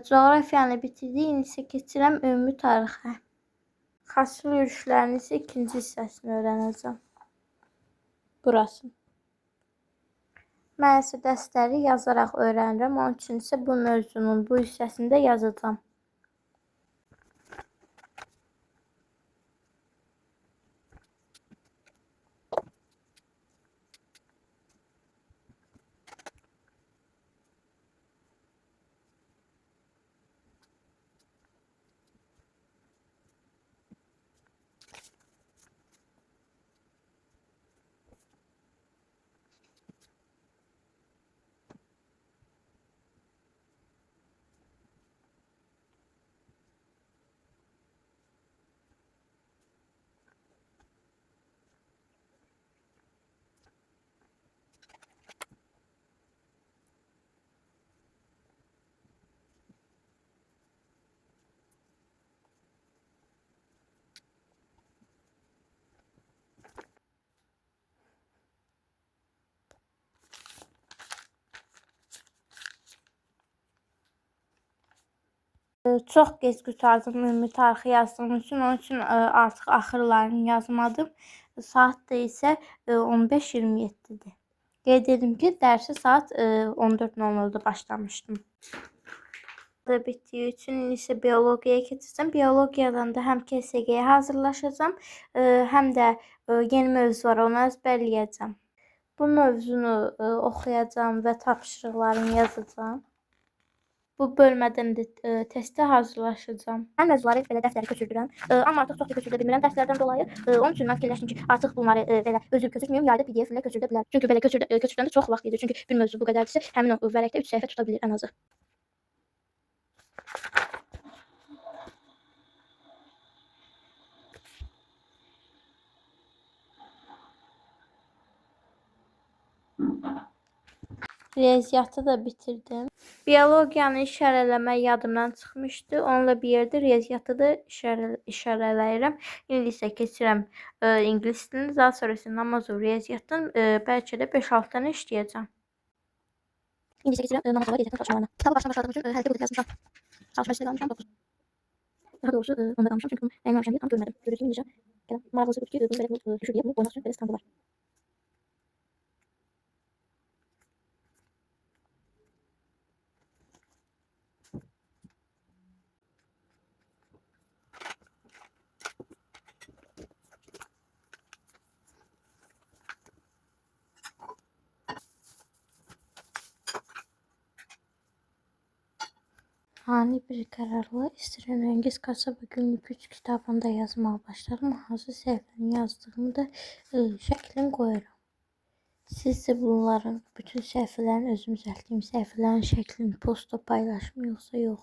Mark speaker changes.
Speaker 1: Coğrafiyanı bitirdik. İndi isə keçirəm ümumi tarixə. Xaçlı yürüşlərin isə ikinci hissəsini öyrənəcəm. Burası. Mən isə dərsləri yazaraq öyrənirəm. Onun üçün isə bu mövzunun bu hissəsində yazacağam. Çox gec qurtardım ümumi tarixi yazdığım üçün. Onun üçün artıq axırlarını yazmadım. Saat da isə 15:27-dir. Qeyd edim ki, dərsə saat 14:00-da başlamışdım. Da bitdiyi üçün indi isə biologiyaya keçəcəm. Biologiyadan da həm KSG-yə hazırlaşacağam, həm də yeni mövzu var, onu əzbərləyəcəm. Bu mövzunu oxuyacağam və tapşırıqlarını yazacağam. Bu bölmədən də testə hazırlaşacağam. Mən mövzuları belə dəftəri köçürdürəm. Amma artıq çox da köçürdə bilmirəm dərslərdən dolayı. Onun üçün mən fikirləşdim ki, artıq bunları belə özüm köçürtməyim, yayda PDF ilə köçürdə bilərəm. Çünki belə köçürdəndə çox vaxt gedir. Çünki bir mövzu bu qədərdirsə, həmin o vərəqdə 3 səhifə tuta bilir ən azı. Riyaziyyatı da bitirdim. Biologiyanı işarələmək yadımdan çıxmışdı. Onunla bir yerdə riyaziyyatı da işarələyirəm. İndi isə keçirəm ingilis dilini, daha sonra isə namaz və riyaziyyatdan bəlkə də 5-6 dənə işləyəcəm. İndi isə keçirəm namaz və riyaziyyatın çalışmalarına. Kitabı başdan başladığım üçün hələ burada yazmışam. Çalışma istəyə qalmışam 9. Daha doğrusu onda qalmışam çünki bunu əyinləmişəm deyə tam görmədim. Görürsünüz necə? Maraqlısı budur ki, bunu belə düşür deyə bunu qoymaq üçün belə standı var. Ani bir qərarla İsrəngiz Kasaba günlük 3 kitabında yazmağa başladım. Hansı səhifəni yazdığımı da şəklini qoyuram. Siz də bunların bütün səhifələrin özüm düzəltdiyim səhifələrin şəklini postda paylaşım yoxsa yox?